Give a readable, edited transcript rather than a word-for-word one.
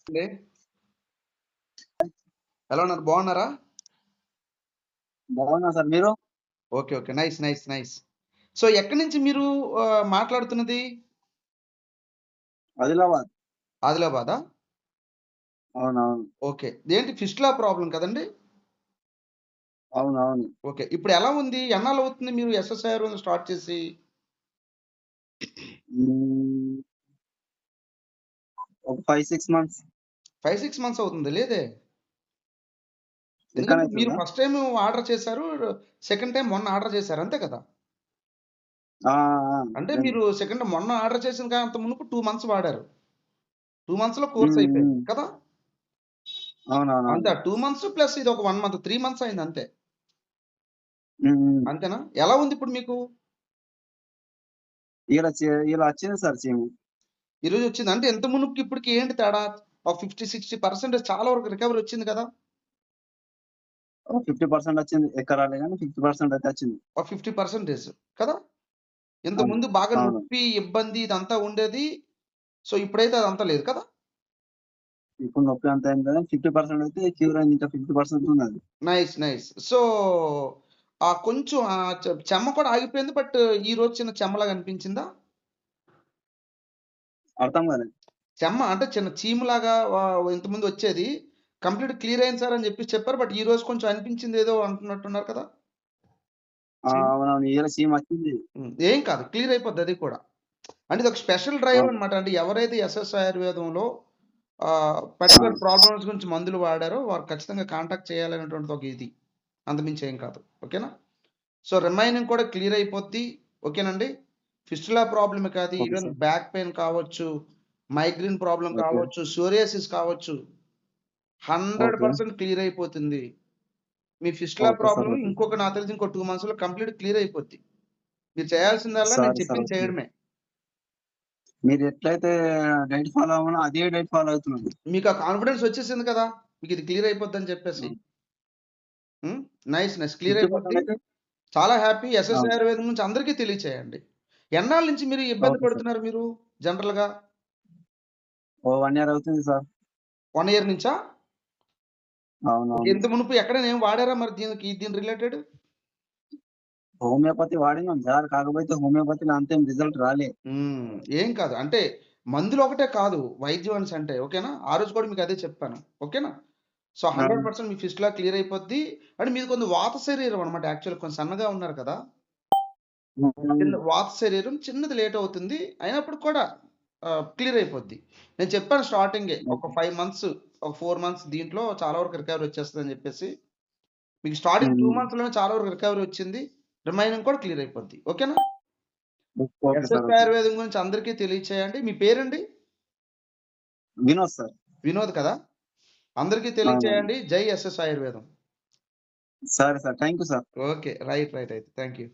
అండి. ఎలా ఉన్నారు? బాగున్నారా? బాగున్నా సార్. మీరు? Okay. Okay. Nice. Nice. Nice. So, ఎక్కడి నుంచి మీరు మాట్లాడుతున్నది? ఆదిలాబాద్. ఆదిలాబాదా? అవునవును. ఓకే. ఏంటి ఫిస్టులా ప్రాబ్లమ్ కదండీ! అవునవును. ఓకే. ఇప్పుడు ఎలా ఉంది? ఎన్నాళ్ళవుతుంది మీరు ఎస్ఎస్ఐఆర్ స్టార్ట్ చేసి? హ్మ్. ఒక 5, 6 మంత్స్. 5, 6 మంత్స్ అవుతుంది. లేదే! ఎందుకంటే మీరు ఎక్కువనైతుందా? ఫస్ట్ టైమ్ ఆర్డర్ చేశారు. సెకండ్ టైమ్ మొన్న ఆర్డర్ చేశారు. అంతే కదా! ఆ! ఆ! అంటే అదేలే. మీరు మొన్న ఆర్డర్ చేసిన అంత మునుపు 2 మంత్స్ వాడారు. 2 మంత్స్‌లో కోర్స్ హ్మ్. అయిపోయింది. హ్మ్. కదా! అంతే. అవునవునవును. 2 మంత్స్ ప్లస్ ఇది ఒక 1 మంత్ 3 మంత్స్ అయింది అంతే. హ్మ్. హ్మ్. అంతేనా? ఎలా ఉంది ఇప్పుడు మీకు? ఇలా వచ్చింది సార్ చీము. ఈరోజు వచ్చింది. అంటే ఇంత మునుపుకి ఇప్పటికి ఏంటి తేడా? ఒక 50, 60% చాలా వరకు రికవరీ వచ్చింది కదా! ఒక 50% వచ్చింది. ఎక్కువ రాలే గానీ 50% అయితే వచ్చింది. ఒక 50% కదా! అవును. ఇంతకుముందు బాగా అవును. నొప్పి, ఇబ్బంది ఇదంతా ఉండేది. సో, ఇప్పుడైతే అదంతా లేదు కదా! ఇప్పుడు నొప్పి అంత ఏం లేదు. 50% అయితే క్యూర్ అయింది. ఇంకా 50% ఉన్నది. నైస్. నైస్. సో, కొంచెం చెమ్మ కూడా ఆగిపోయింది. బట్ ఈరోజు చిన్న చెమ్మలాగా అనిపించిందా? అర్థం కాలేదు. చెమ్మ అంటే చిన్న చీములాగా ఇంతకుముందు వచ్చేది. కంప్లీట్ క్లియర్ అయింది సార్ అని చెప్పారు. బట్ ఈరోజు కొంచెం అనిపించింది ఏదో అంటున్నట్టున్నారు కదా! ఆ! చీమ్ అవునవును. చీమొచ్చింది. ఏం కాదు. క్లియర్ అయిపోద్ది అది కూడా. అంటే ఇదొక స్పెషల్ డ్రైవ్ అవును. అన్నమాట. అంటే ఎవరైతే ఎస్ఎస్ ఆయుర్వేదంలో ఆ! పర్టిక్యులర్ ప్రాబ్లమ్స్ గురించి మందులు వాడారో వారు ఖచ్చితంగా కాంటాక్ట్ చేయాలనేటువంటిది ఒక ఇది. అంతకుమించి ఏం కాదు. ఓకేనా? సో, రిమైనింగ్ కూడా క్లియర్ అయిపోద్ది. ఓకేనండి? ఫిస్టులా ప్రాబ్లమే కాదు. Okay even sir. Back pain కావచ్చు, మైగ్రేన్ ప్రాబ్లమ్ ఓకే. కావచ్చు, సోరియాసిస్ కావచ్చు. ఓకే. 100% క్లియర్ అయిపోతుంది. మీ fistula okay sir. Problem okay. నాకు తెలిసి ఇంకో 2 మంత్స్‌లో కంప్లీట్ క్లియర్ అయిపోద్ది. మీరు చేయాల్సిందల్లా నేను సరే సార్. చెప్పింది ఓకే. చేయడమే. మీరు ఎట్లయితే డైట్ ఫాలో అవ్వమనో అదే డైట్ ఫాలో అవుతున్నాను. మీకు ఆ కాన్ఫిడెన్స్ వచ్చేసింది కదా! మీకిది క్లియర్ అయిపోద్దని చెప్పేసి. అవును. హ్మ్. నైస్. నైస్. క్లియర్ 50% అయిపోద్ది. అయితే చాలా హ్యాపీ. ఎస్ఎస్ అవును. ఆయుర్వేదం గురించి అందరికీ తెలియచేయండి. ఎన్నాళ్ళ నుంచి మీరు ఇబ్బంది ఓకే సార్. పడుతున్నారు మీరు జనరల్‌గా? ఓ 1 ఇయర్ అవుతుంది సార్. 1 ఇయర్ నుంచా? ఓకే. అవునవును. ఇంత మునుపు ఎక్కడైనా ఏమి వాడారా మరి దీని రిలేటెడ్? Homeopathy వాడినాం sir. కాకపోతే హోమియోపతిలో అంతేం రిజల్ట్ రాలే. హ్మ్. ఏం కాదు. అంటే మందులు ఒకటే కాదు వైద్యం అనేసంటే ఓకేనా? ఆ రోజు కూడా మీకు అదే చెప్పాను. ఓకేనా? సో, ఆ! 100% మీ ఫిస్టులా క్లియర్ అయిపోద్ది. అంటే మీది కొంచెం వాత శరీరం అన్నమాట యాక్చువల్‌గా కొంచెం సన్నగా ఉన్నారు కదా! హ్మ్. చిన్న వాత శరీరం చిన్నది లేట్ అవుతుంది. అయినప్పటికి కూడా క్లియర్ అయిపోద్ది. నేను చెప్పాను స్టార్టింగే ఒక ఓకే. 5 మంత్స్, ఒక 4 మంత్స్ దీంట్లో చాలా వరకు రికవరీ వచ్చేస్తదని చెప్పేసి. మీకు స్టార్టింగ్ 2 హ్మ్. మంత్స్‌లోనే చాలా వరకు రికవరీ వచ్చింది. రిమైనింగ్ కూడా క్లియర్ అయిపోద్ది. ఓకేనా? Okay sir. Yes yes okay. ఆయుర్వేదం గురించి అందరికీ తెలియచేయండి. మీ పేరండి? వినోద్ సార్. వినోద్ కదా! అందరికీ అవునవును. తెలియచేయండి. జై ఎస్ఎస్ ఆయుర్వేదం. సరే sir. Thank you sir. Okay. Right. Right అయితే. Thank you.